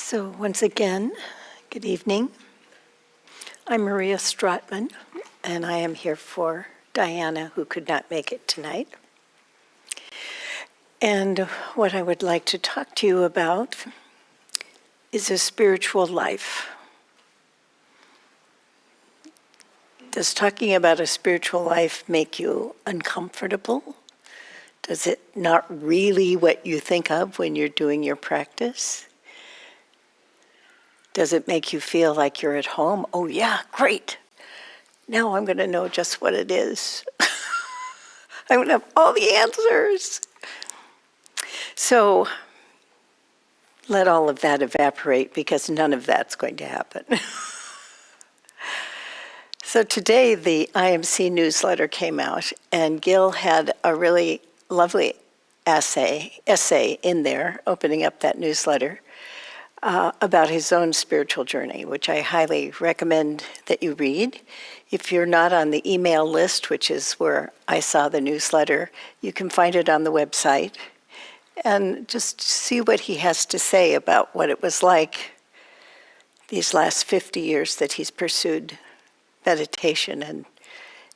So once again, good evening. I'm Maria Straatman, and I am here for Diana, who could not make it tonight. And what I would like to talk to you about is a spiritual life. Does talking about a spiritual life make you uncomfortable? Does it not really what you think of when you're doing your practice? Does it make you feel like you're at home? Oh yeah, great. Now I'm going to know just what it is. I'm going to have all the answers. So let all of that evaporate because none of that's going to happen. So today the IMC newsletter came out, and Gil had a really lovely essay in there, opening up that newsletter, about his own spiritual journey, which I highly recommend that you read. If you're not on the email list, which is where I saw the newsletter, you can find it on the website and just see what he has to say about what it was like these last 50 years that he's pursued meditation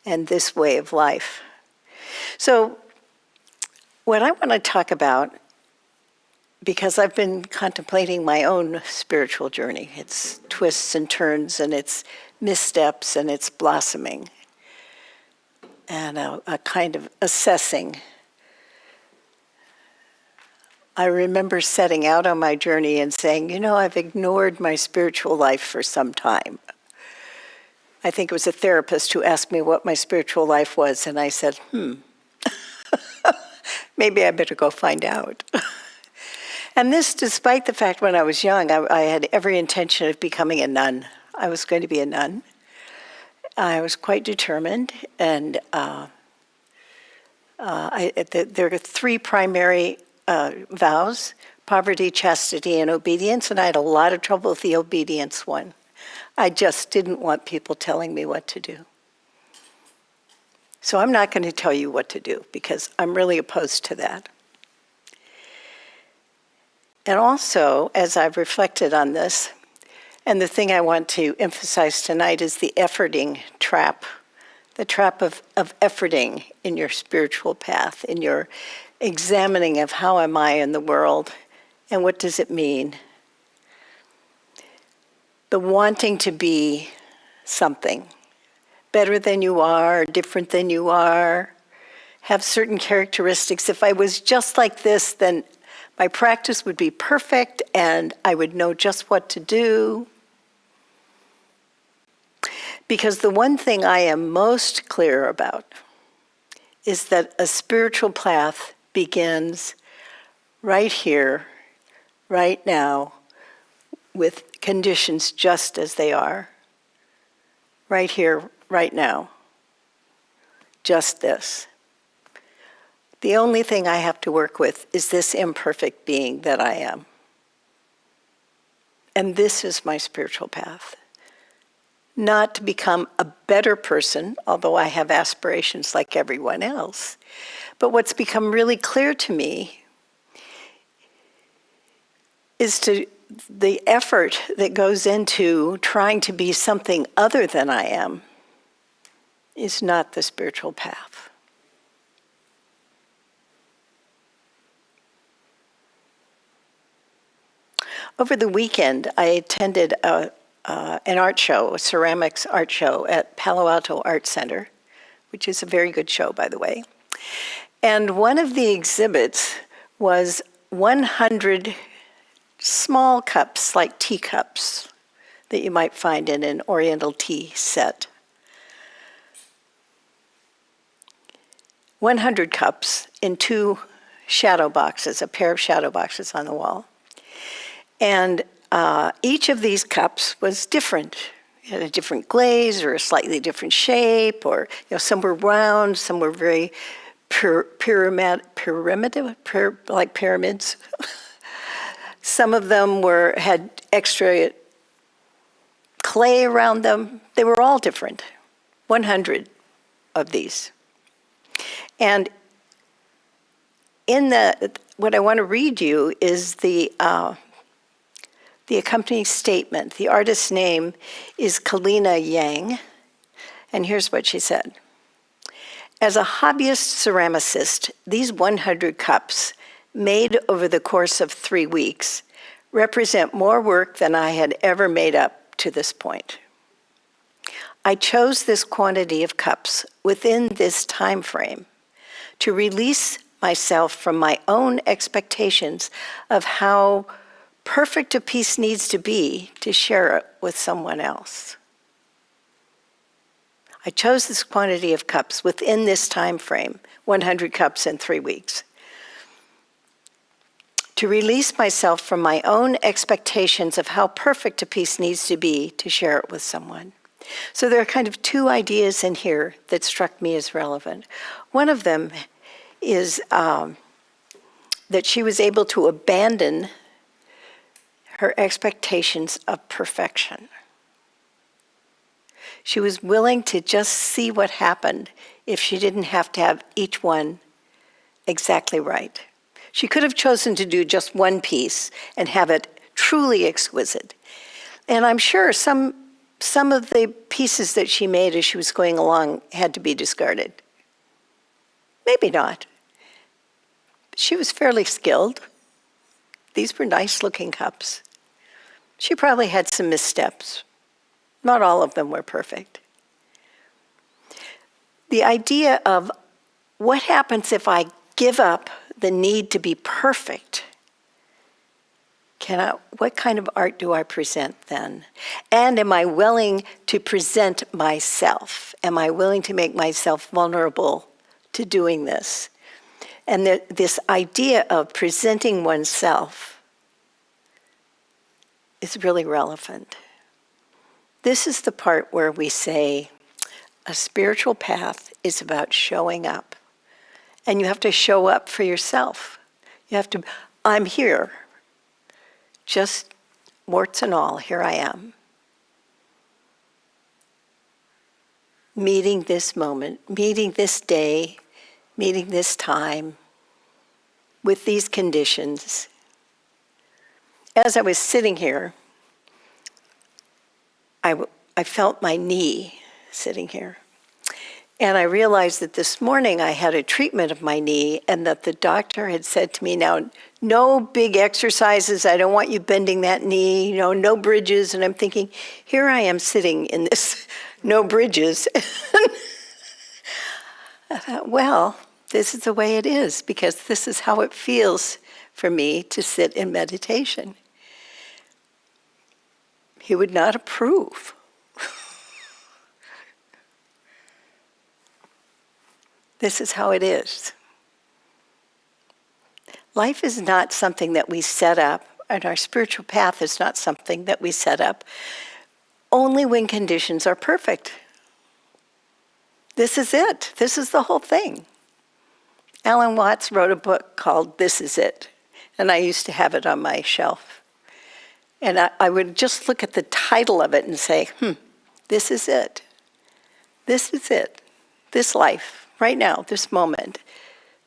and this way of life. So what I want to talk about, because I've been contemplating my own spiritual journey, its twists and turns and its missteps and its blossoming, and a kind of assessing. I remember setting out on my journey and saying, I've ignored my spiritual life for some time. I think it was a therapist who asked me what my spiritual life was, and I said, maybe I better go find out. And this, despite the fact when I was young, I had every intention of becoming a nun. I was going to be a nun. I was quite determined, and there are three primary vows: poverty, chastity, and obedience, and I had a lot of trouble with the obedience one. I just didn't want people telling me what to do. So I'm not going to tell you what to do, because I'm really opposed to that. And also, as I've reflected on this, and the thing I want to emphasize tonight is the efforting trap, the trap of efforting in your spiritual path, in your examining of how am I in the world, and what does it mean? The wanting to be something, better than you are, different than you are, have certain characteristics. If I was just like this, then my practice would be perfect and I would know just what to do. Because the one thing I am most clear about is that a spiritual path begins right here, right now, with conditions just as they are. Right here, right now. Just this. The only thing I have to work with is this imperfect being that I am. And this is my spiritual path. Not to become a better person, although I have aspirations like everyone else. But what's become really clear to me is the effort that goes into trying to be something other than I am is not the spiritual path. Over the weekend, I attended an art show, a ceramics art show at Palo Alto Art Center, which is a very good show, by the way. And one of the exhibits was 100 small cups, like teacups, that you might find in an Oriental tea set. 100 cups in two shadow boxes, a pair of shadow boxes on the wall. And each of these cups was different. It had a different glaze or a slightly different shape, or some were round, some were very like pyramids. Some of them had extra clay around them. They were all different. 100 of these. And in what I want to read you is the the accompanying statement. The artist's name is Kalina Yang, and here's what she said. As a hobbyist ceramicist, these 100 cups, made over the course of 3 weeks, represent more work than I had ever made up to this point. I chose this quantity of cups within this time frame to release myself from my own expectations of how perfect a piece needs to be to share it with someone else. I chose this quantity of cups within this time frame, 100 cups in 3 weeks, to release myself from my own expectations of how perfect a piece needs to be to share it with someone. So there are kind of 2 ideas in here that struck me as relevant. One of them is that she was able to abandon her expectations of perfection. She was willing to just see what happened if she didn't have to have each one exactly right. She could have chosen to do just one piece and have it truly exquisite. And I'm sure some of the pieces that she made as she was going along had to be discarded. Maybe not. She was fairly skilled. These were nice-looking cups. She probably had some missteps. Not all of them were perfect. The idea of what happens if I give up the need to be perfect? What kind of art do I present then? And am I willing to present myself? Am I willing to make myself vulnerable to doing this? And this idea of presenting oneself is really relevant. This is the part where we say a spiritual path is about showing up. And you have to show up for yourself. You have to, I'm here. Just warts and all, here I am. Meeting this moment, meeting this day, meeting this time, with these conditions. As I was sitting here, I felt my knee sitting here. And I realized that this morning I had a treatment of my knee and that the doctor had said to me, now, no big exercises, I don't want you bending that knee, no bridges. And I'm thinking, here I am sitting in this no bridges. I thought, well, this is the way it is, because this is how it feels for me to sit in meditation. He would not approve. This is how it is. Life is not something that we set up, and our spiritual path is not something that we set up only when conditions are perfect. This is it. This is the whole thing. Alan Watts wrote a book called This Is It, and I used to have it on my shelf. And I would just look at the title of it and say, this is it. This is it. This life. Right now, this moment,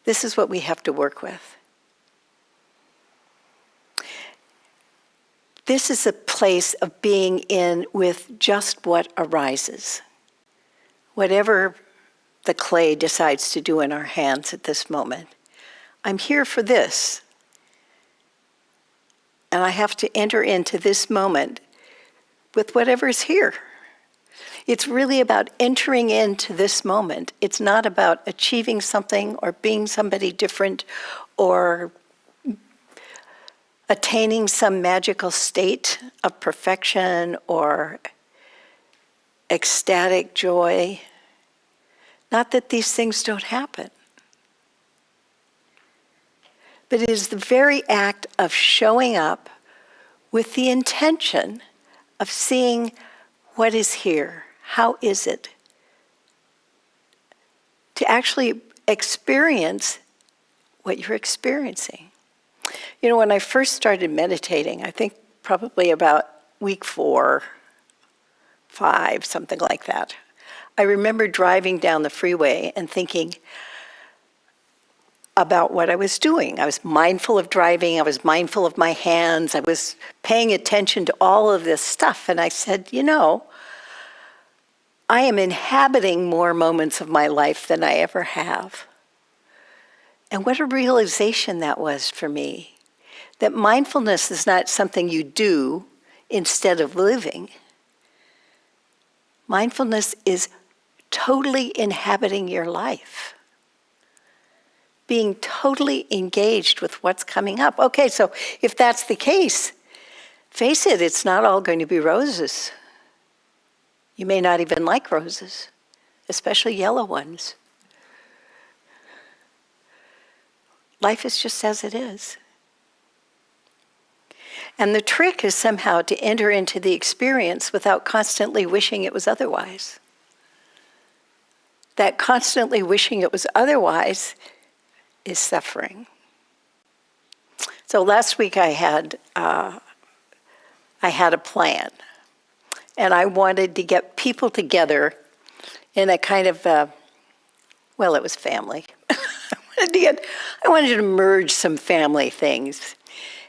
this is what we have to work with. This is a place of being in with just what arises. Whatever the clay decides to do in our hands at this moment. I'm here for this. And I have to enter into this moment with whatever is here. It's really about entering into this moment. It's not about achieving something or being somebody different or attaining some magical state of perfection or ecstatic joy. Not that these things don't happen. But it is the very act of showing up with the intention of seeing what is here. How is it to actually experience what you're experiencing? When I first started meditating, I think probably about week 4, 5, something like that, I remember driving down the freeway and thinking, about what I was doing. I was mindful of driving. I was mindful of my hands. I was paying attention to all of this stuff. And I said, I am inhabiting more moments of my life than I ever have. And what a realization that was for me, that mindfulness is not something you do instead of living. Mindfulness is totally inhabiting your life, being totally engaged with what's coming up. Okay, so if that's the case, face it, it's not all going to be roses. You may not even like roses, especially yellow ones. Life is just as it is. And the trick is somehow to enter into the experience without constantly wishing it was otherwise. That constantly wishing it was otherwise is suffering. So last week I had a plan, and I wanted to get people together in a kind of, it was family. I wanted to merge some family things.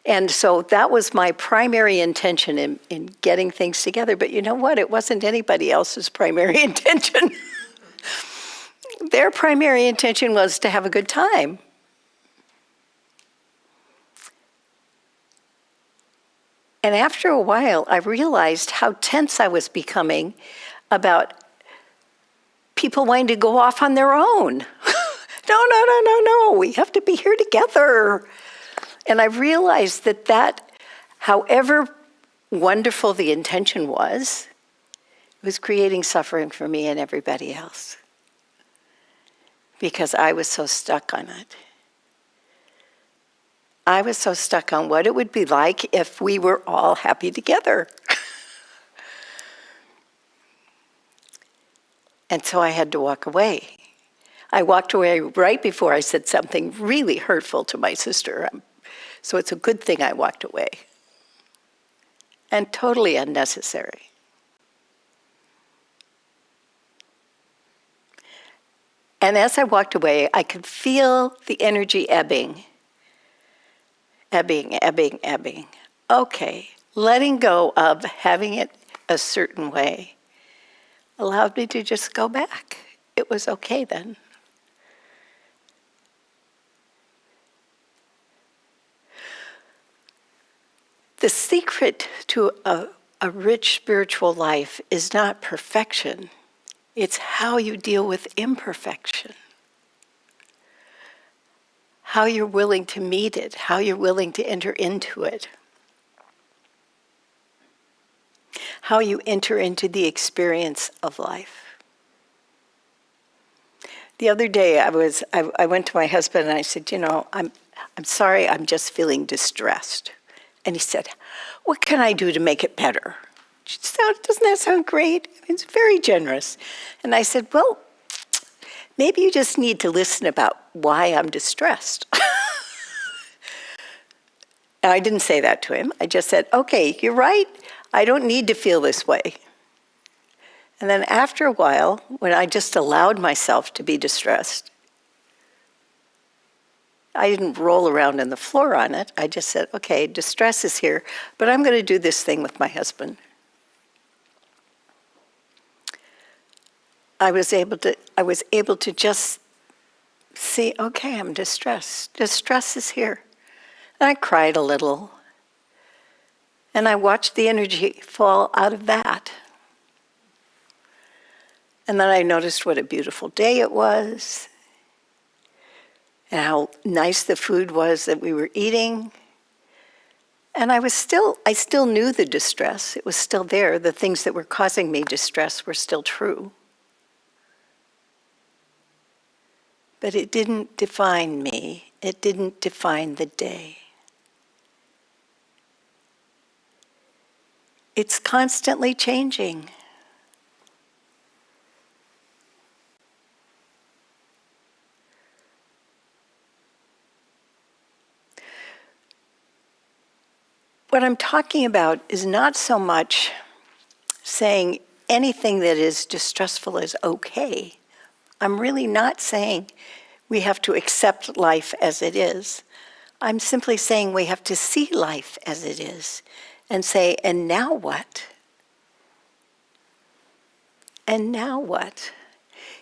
And so that was my primary intention in getting things together. But you know what? It wasn't anybody else's primary intention. Their primary intention was to have a good time. And after a while, I realized how tense I was becoming about people wanting to go off on their own. No, we have to be here together. And I realized that however wonderful the intention was creating suffering for me and everybody else. Because I was so stuck on it. I was so stuck on what it would be like if we were all happy together. And so I had to walk away. I walked away right before I said something really hurtful to my sister. So it's a good thing I walked away. And totally unnecessary. And as I walked away, I could feel the energy ebbing. Ebbing. Okay, letting go of having it a certain way allowed me to just go back. It was okay then. The secret to a rich spiritual life is not perfection. It's how you deal with imperfection. How you're willing to meet it, how you're willing to enter into it. How you enter into the experience of life. The other day I went to my husband and I said, I'm sorry, I'm just feeling distressed. And he said, what can I do to make it better? Doesn't that sound great? It's very generous. And I said, well, maybe you just need to listen about why I'm distressed. And I didn't say that to him. I just said, okay, you're right. I don't need to feel this way. And then after a while, when I just allowed myself to be distressed, I didn't roll around on the floor on it. I just said, okay, distress is here, but I'm going to do this thing with my husband. I was able to just see, okay, I'm distressed. Distress is here. And I cried a little. And I watched the energy fall out of that. And then I noticed what a beautiful day it was, and how nice the food was that we were eating. And I still knew the distress. It was still there. The things that were causing me distress were still true. But it didn't define me. It didn't define the day. It's constantly changing. What I'm talking about is not so much saying anything that is distressful is okay. I'm really not saying We have to accept life as it is. I'm simply saying we have to see life as it is and say, and now what? And now what?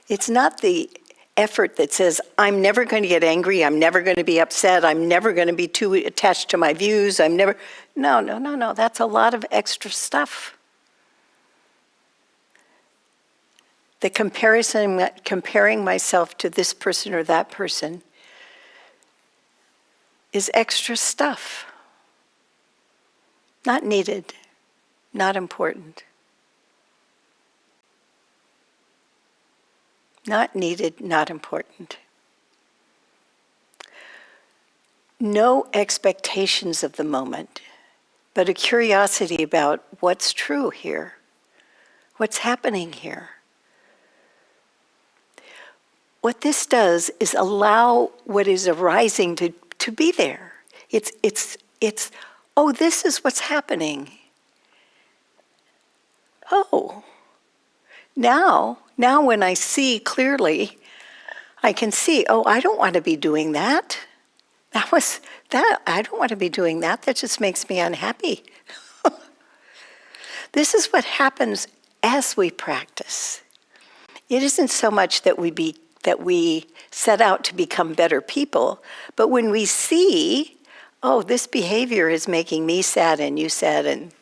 It's not the effort that says, I'm never going to get angry, I'm never going to be upset, I'm never going to be too attached to my views, No, that's a lot of extra stuff. The comparing myself to this person or that person is extra stuff. Not needed, not important. Not needed, not important. No expectations of the moment, but a curiosity about what's true here, what's happening here. What this does is allow what is arising to be there. It's, oh, this is what's happening. Oh, now when I see clearly, I can see, oh, I don't want to be doing that. I don't want to be doing that. That just makes me unhappy. This is what happens as we practice. It isn't so much that we set out to become better people, but when we see, oh, this behavior is making me sad and you sad, and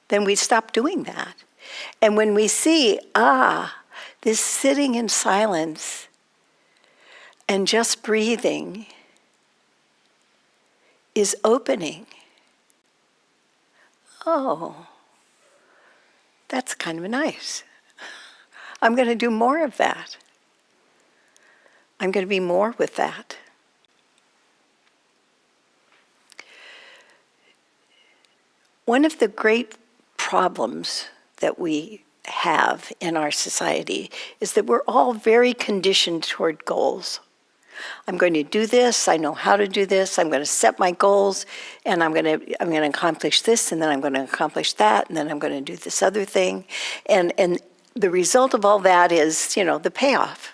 then we stop doing that. And when we see, this sitting in silence and just breathing is opening. Oh, that's kind of nice. I'm going to do more of that. I'm going to be more with that. One of the great problems that we have in our society is that we're all very conditioned toward goals. I'm going to do this, I know how to do this, I'm going to set my goals, and I'm going to accomplish this, and then I'm going to accomplish that, and then I'm going to do this other thing. And the result of all that is, the payoff.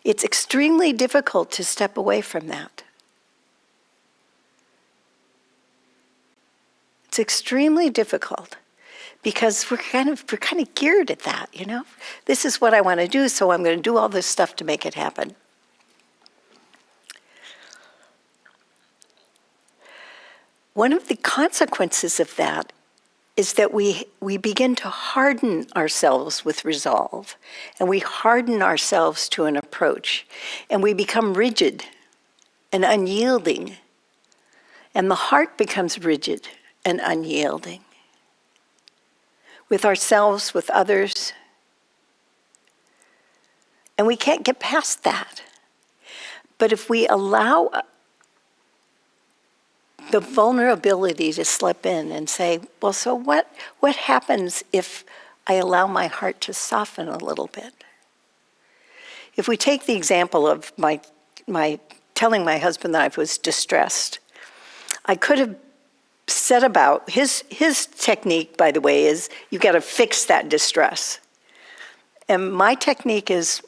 It's extremely difficult to step away from that. It's extremely difficult because we're kind of geared at that, This is what I want to do, so I'm going to do all this stuff to make it happen. One of the consequences of that is that we begin to harden ourselves with resolve, and we harden ourselves to an approach, and we become rigid and unyielding, and the heart becomes rigid and unyielding with ourselves, with others, and we can't get past that. But if we allow the vulnerability to slip in and say, well, so what happens if I allow my heart to soften a little bit? If we take the example of my telling my husband that I was distressed, I could have set about, his technique, by the way, is you've got to fix that distress. And my technique is,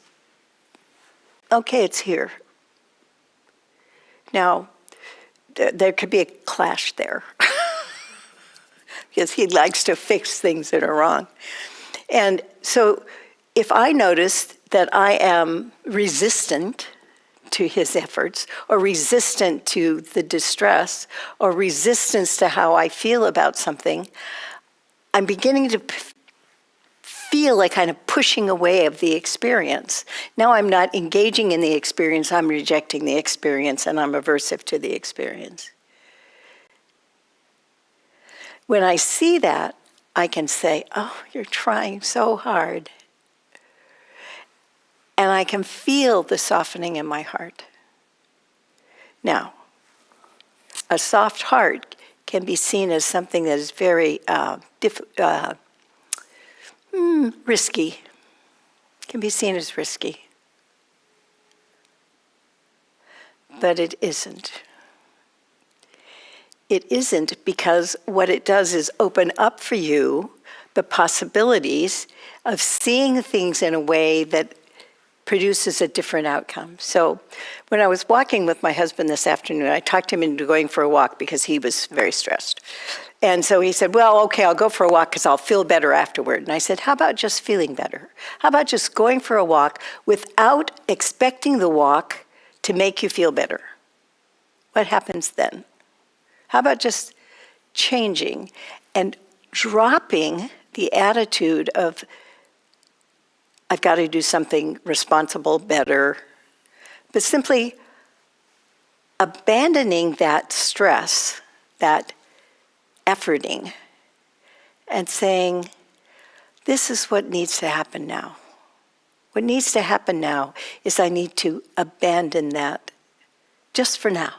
okay, it's here. Now, there could be a clash there because he likes to fix things that are wrong. And so if I notice that I am resistant to his efforts, or resistant to the distress, or resistance to how I feel about something, I'm beginning to feel like kind of pushing away of the experience. Now I'm not engaging in the experience, I'm rejecting the experience, and I'm aversive to the experience. When I see that, I can say, oh, you're trying so hard. And I can feel the softening in my heart. Now, a soft heart can be seen as something that is very risky. Can be seen as risky. But it isn't. It isn't, because what it does is open up for you the possibilities of seeing things in a way that produces a different outcome. So when I was walking with my husband this afternoon, I talked him into going for a walk because he was very stressed. And so he said, well, okay, I'll go for a walk because I'll feel better afterward. And I said, how about just feeling better? How about just going for a walk without expecting the walk to make you feel better? What happens then? How about just changing and dropping the attitude of, I've got to do something responsible, better, but simply abandoning that stress, that efforting, and saying, this is what needs to happen now. What needs to happen now is I need to abandon that just for now.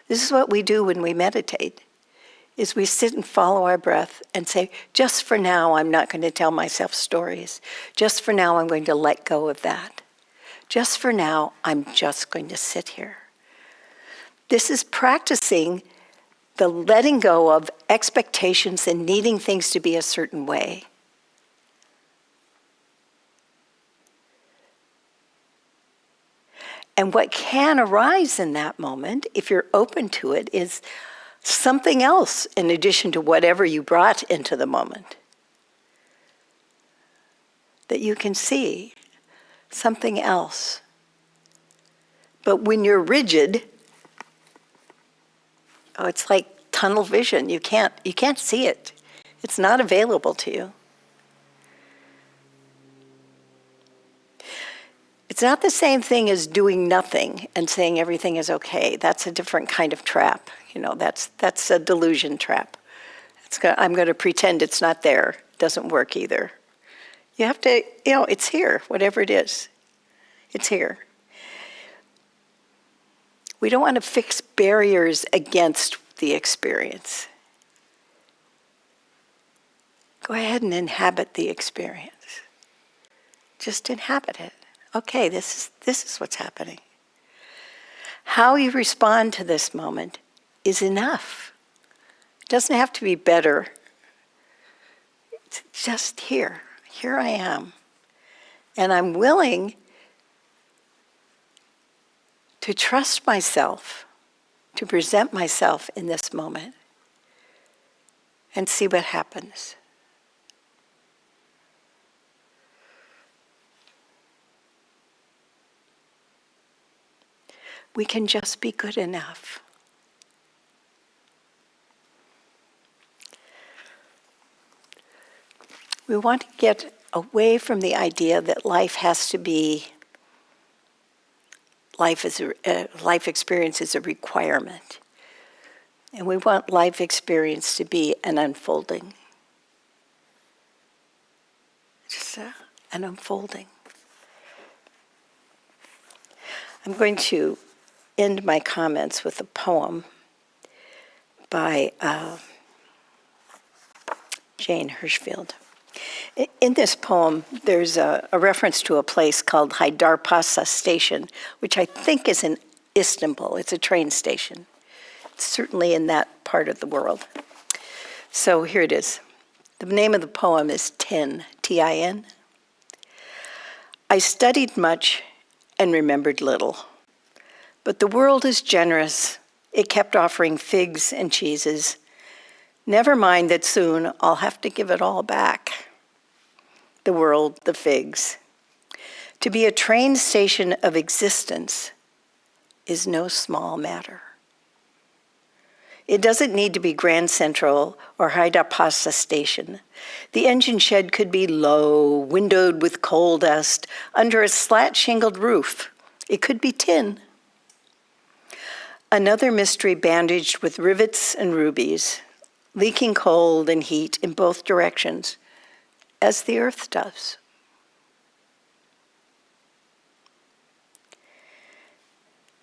This is what we do when we meditate, is we sit and follow our breath and say, just for now, I'm not going to tell myself stories. Just for now, I'm going to let go of that. Just for now, I'm just going to sit here. This is practicing the letting go of expectations and needing things to be a certain way. And what can arise in that moment, if you're open to it, is something else in addition to whatever you brought into the moment. That you can see something else. But when you're rigid, it's like tunnel vision. You can't see it. It's not available to you. It's not the same thing as doing nothing and saying everything is okay. That's a different kind of trap. That's a delusion trap. I'm going to pretend it's not there. It doesn't work either. You have to, it's here, whatever it is. It's here. We don't want to fix barriers against the experience. Go ahead and inhabit the experience. Just inhabit it. Okay, this is what's happening. How you respond to this moment is enough. It doesn't have to be better. It's just here. Here I am. And I'm willing to trust myself, to present myself in this moment, and see what happens. We can just be good enough. We want to get away from the idea that life has to be, life experience is a requirement. And we want life experience to be an unfolding. Just an unfolding. I'm going to end my comments with a poem by Jane Hirschfield. In this poem, there's a reference to a place called Haydarpasa Station, which I think is in Istanbul. It's a train station. It's certainly in that part of the world. So here it is. The name of the poem is Tin, T-I-N. I studied much and remembered little. But the world is generous. It kept offering figs and cheeses. Never mind that soon I'll have to give it all back. The world, the figs. To be a train station of existence is no small matter. It doesn't need to be Grand Central or Haydarpasa Station. The engine shed could be low, windowed with coal dust, under a slat-shingled roof. It could be tin. Another mystery bandaged with rivets and rubies, leaking cold and heat in both directions, as the earth does.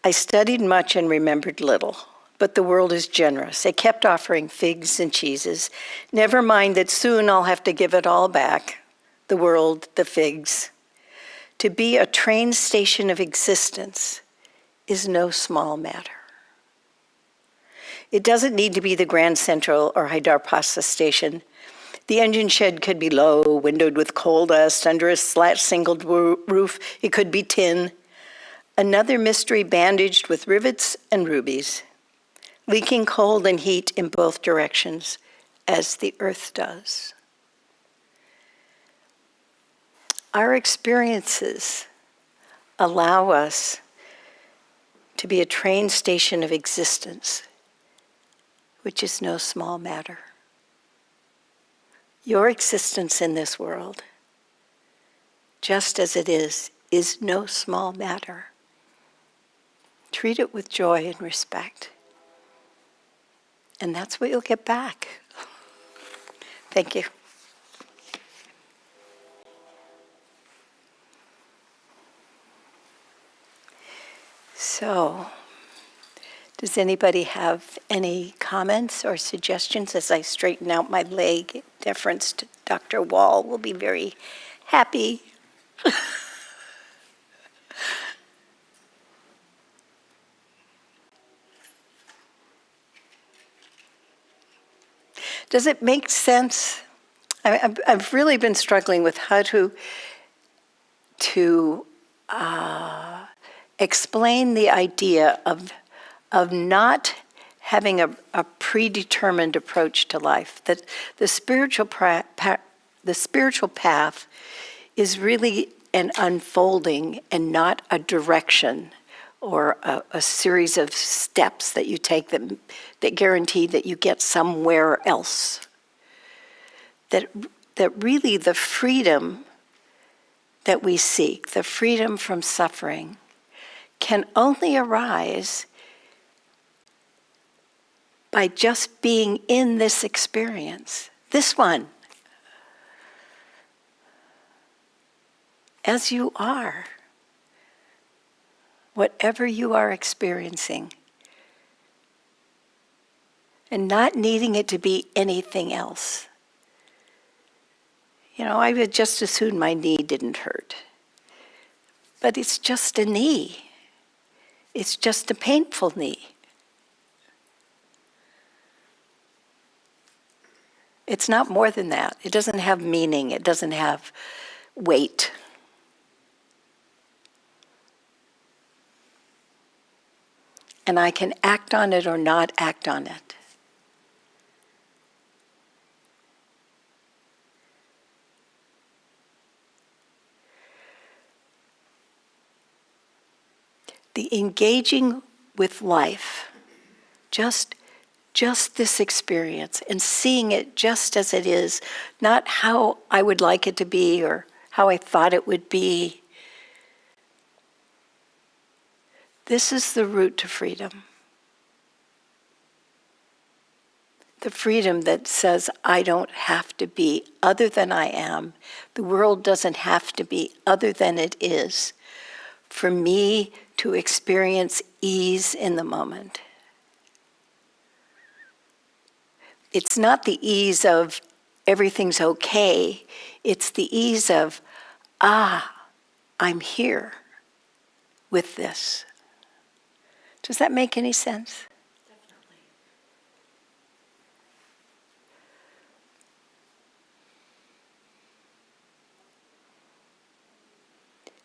I studied much and remembered little, but the world is generous. It kept offering figs and cheeses. Never mind that soon I'll have to give it all back. The world, the figs. To be a train station of existence is no small matter. It doesn't need to be the Grand Central or Haydarpasa Station. The engine shed could be low, windowed with coal dust. Under a slat singled roof, it could be tin. Another mystery bandaged with rivets and rubies, leaking cold and heat in both directions, as the earth does. Our experiences allow us to be a train station of existence, which is no small matter. Your existence in this world, just as it is no small matter. Treat it with joy and respect. And that's what you'll get back. Thank you. So, does anybody have any comments or suggestions as I straighten out my leg? Deference to Dr. Wall will be very happy. Does it make sense? I've really been struggling with how to explain the idea of not having a predetermined approach to life. That the spiritual path is really an unfolding and not a direction or a series of steps that you take that guarantee that you get somewhere else. That really the freedom that we seek, the freedom from suffering, can only arise by just being in this experience, this one, as you are, whatever you are experiencing, and not needing it to be anything else. You know, I would just as soon my knee didn't hurt. But it's just a knee. It's just a painful knee. It's not more than that. It doesn't have meaning. It doesn't have weight. And I can act on it or not act on it. The engaging with life, just this experience, and seeing it just as it is, not how I would like it to be or how I thought it would be. This is the route to freedom. The freedom that says I don't have to be other than I am. The world doesn't have to be other than it is for me to experience ease in the moment. It's not the ease of everything's okay. It's the ease of, I'm here with this. Does that make any sense? Definitely.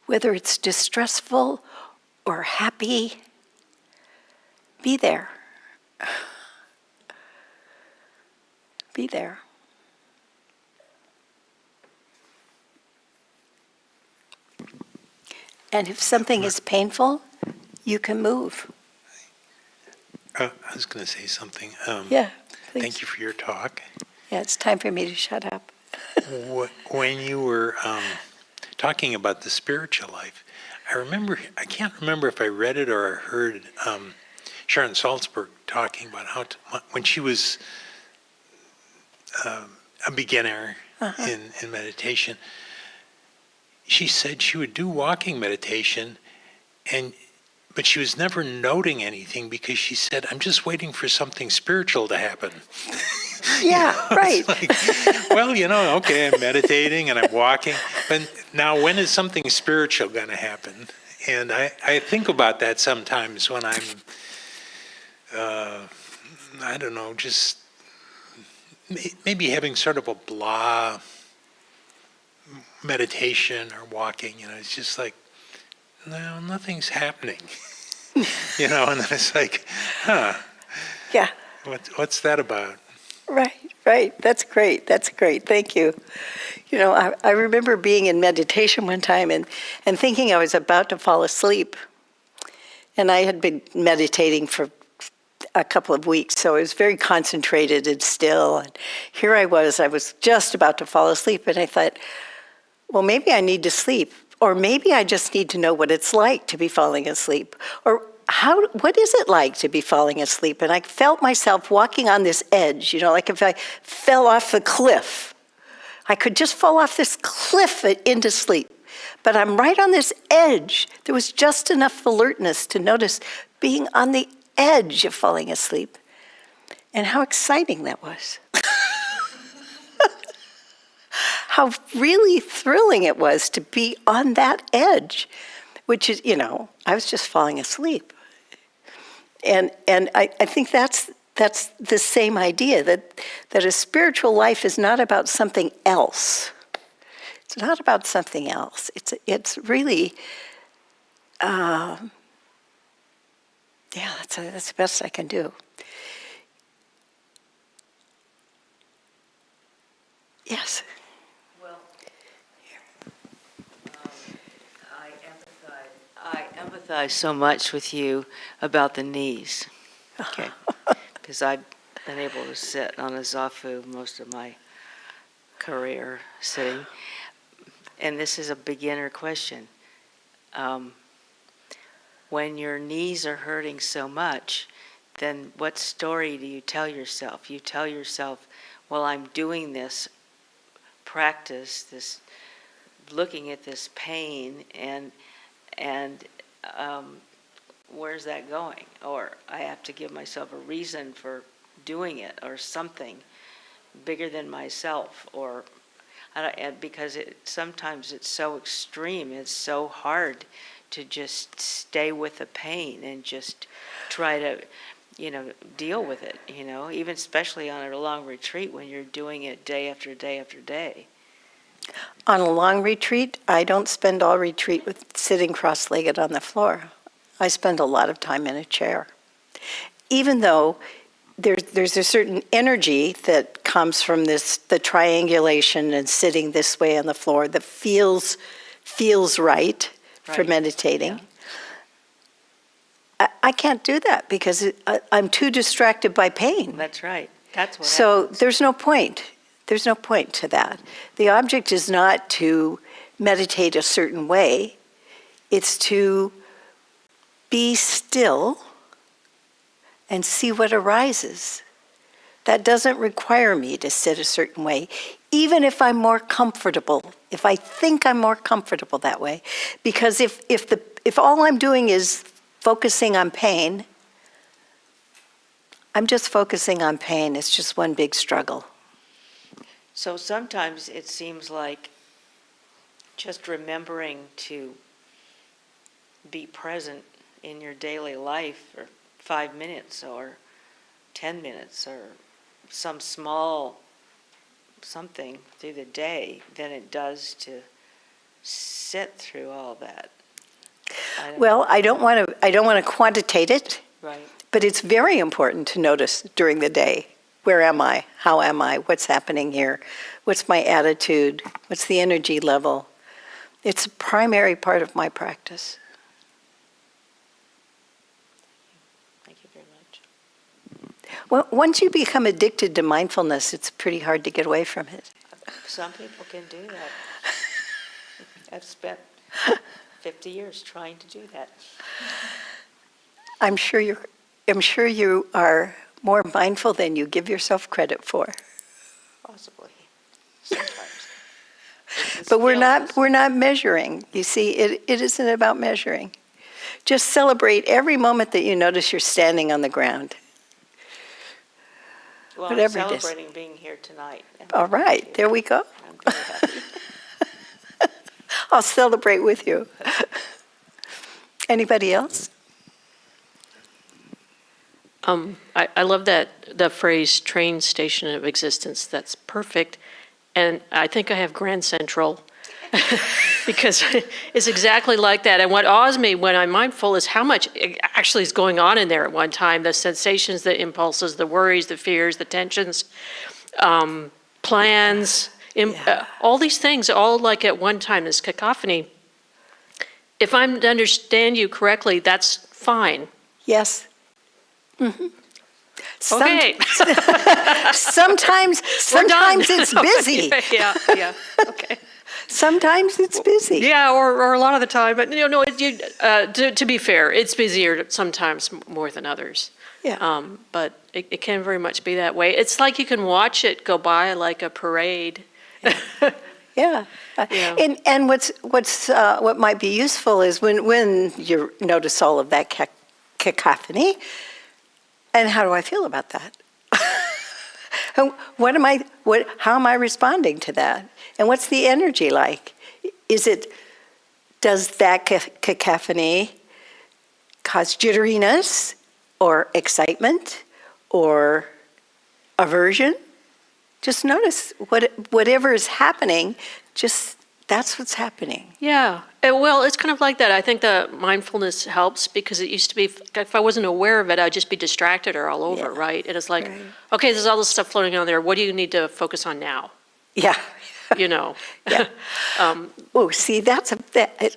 Whether it's distressful or happy, be there. Be there. And if something is painful, you can move. I was going to say something. Yeah, please. Thank you for your talk. Yeah, it's time for me to shut up. When you were talking about the spiritual life, I can't remember if I read it or I heard Sharon Salzberg talking about how when she was a beginner in meditation, she said she would do walking meditation, but she was never noting anything because she said, I'm just waiting for something spiritual to happen. Yeah, right. It's like, well, okay, I'm meditating and I'm walking, but now when is something spiritual going to happen? And I think about that sometimes when I'm, I don't know, just maybe having sort of a blah meditation or walking, it's just like, no, nothing's happening, and then it's like, Yeah, what's that about? right. That's great. That's great. Thank you. I remember being in meditation one time and thinking I was about to fall asleep. And I had been meditating for a couple of weeks, so I was very concentrated and still. And here I was just about to fall asleep, and I thought, well, maybe I need to sleep, or maybe I just need to know what it's like to be falling asleep, or what is it like to be falling asleep? And I felt myself walking on this edge, like if I fell off the cliff. I could just fall off this cliff into sleep. But I'm right on this edge. There was just enough alertness to notice being on the edge of falling asleep. And how exciting that was. How really thrilling it was to be on that edge, which is, I was just falling asleep. And I think that's the same idea, that a spiritual life is not about something else. It's not about something else. It's really, yeah, that's the best I can do. Yes. Well, I empathize so much with you about the knees, okay? Because I've been able to sit on a zafu most of my career sitting. And this is a beginner question. When your knees are hurting so much, then what story do you tell yourself? You tell yourself, well, I'm doing this practice, this looking at this pain, and where's that going? Or I have to give myself a reason for doing it, or something bigger than myself, or because sometimes it's so extreme, it's so hard to just stay with the pain and just try to, deal with it, even especially on a long retreat when you're doing it day after day after day. On a long retreat, I don't spend all retreat with sitting cross-legged on the floor. I spend a lot of time in a chair. Even though there's a certain energy that comes from the triangulation and sitting this way on the floor that feels right for meditating. Yeah. I can't do that because I'm too distracted by pain. That's right. That's what So happens. there's no point. There's no point to that. The object is not to meditate a certain way. It's to be still and see what arises. That doesn't require me to sit a certain way, even if I'm more comfortable, if I think I'm more comfortable that way. Because if all I'm doing is focusing on pain, I'm just focusing on pain. It's just one big struggle. So sometimes it seems like just remembering to be present in your daily life for 5 minutes or 10 minutes or some small something through the day than it does to sit through all that. I don't want to quantitate it, Right. but it's very important to notice during the day. Where am I? How am I? What's happening here? What's my attitude? What's the energy level? It's a primary part of my practice. Thank you very much. Well, once you become addicted to mindfulness, it's pretty hard to get away from it. Some people can do that. I've spent 50 years trying to do that. I'm sure you are more mindful than you give yourself credit for. Possibly. Sometimes. But we're not measuring. You see, it isn't about measuring. Just celebrate every moment that you notice you're standing on the ground. Well, Whatever I'm it is. celebrating being here tonight. All right, there we go. I'm very happy. I'll celebrate with you. Anybody else? I love that, the phrase train station of existence. That's perfect. And I think I have Grand Central because it's exactly like that. And what awes me when I'm mindful is how much actually is going on in there at one time. The sensations, the impulses, the worries, the fears, the tensions, plans, all these things, all like at one time, this cacophony. If I'm to understand you correctly, that's fine. Yes. Okay. Sometimes We're done. it's busy. Yeah, okay. Sometimes it's busy. Yeah, or a lot of the time, but to be fair, it's busier sometimes more than others. Yeah. But it can very much be that way. It's like you can watch it go by like a parade. Yeah. Yeah. And what might be useful is when you notice all of that cacophony, and how do I feel about that? How am I responding to that? And what's the energy like? Does that cacophony cause jitteriness or excitement or aversion? Just notice whatever is happening, that's what's happening. Yeah. Well, it's kind of like that. I think the mindfulness helps because it used to be, if I wasn't aware of it, I'd just be distracted or all over, Yeah. right? And it's like, Right. okay, there's all this stuff floating on there. What do you need to focus on now? Yeah. You know? Yeah. Oh, see,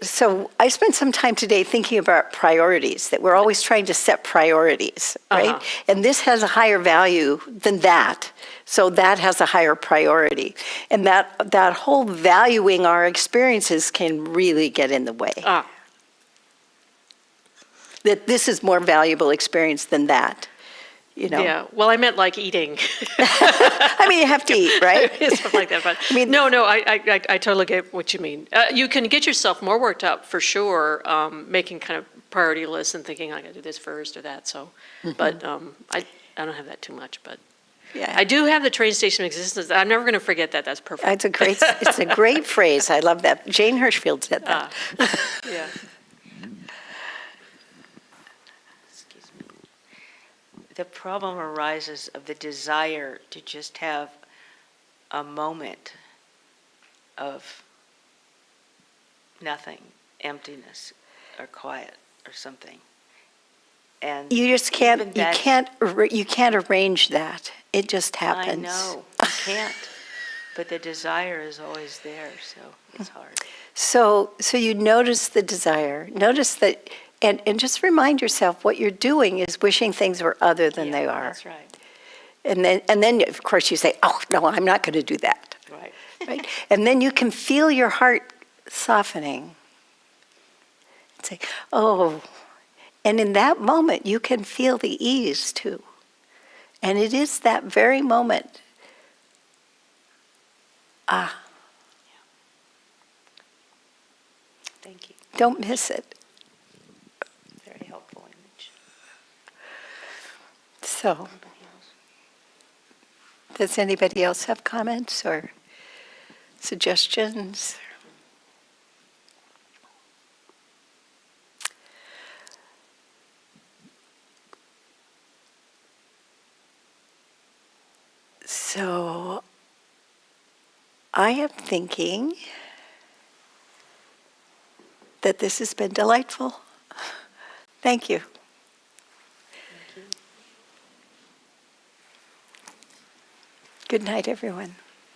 so I spent some time today thinking about priorities, that we're always trying to set priorities, right? Uh-huh. And this has a higher value than that. So that has a higher priority. And that whole valuing our experiences can really get in the way. That this is more valuable experience than that, you know? Yeah. Well, I meant like eating. I mean, you have to eat, right? Stuff like that. But I mean- no, I totally get what you mean. You can get yourself more worked up for sure, making kind of priority lists and thinking I got to do this first or that. So, but I don't have that too much. But Yeah. I do have the train station of existence. I'm never going to forget that. That's perfect. It's a great phrase. I love that. Jane Hirschfield said that. Yeah. Excuse me. The problem arises of the desire to just have a moment of nothing, emptiness, or quiet, or something. And You just can't. even You that- can't arrange that. It just happens. I know, you can't. But the desire is always there, so it's hard. So you notice the desire. Notice that, and just remind yourself what you're doing is wishing things were other than they Yeah, are. That's right, And then of course you say, "Oh no, I'm not going to do that." right. Right? And then you can feel your heart softening. And say, "Oh," and in that moment you can feel the ease too. And it is that very moment. Thank you. Don't miss it. Very helpful image. So, Anybody else? does anybody else have comments or suggestions? So, I am thinking that this has been delightful. Thank you. Good night, everyone.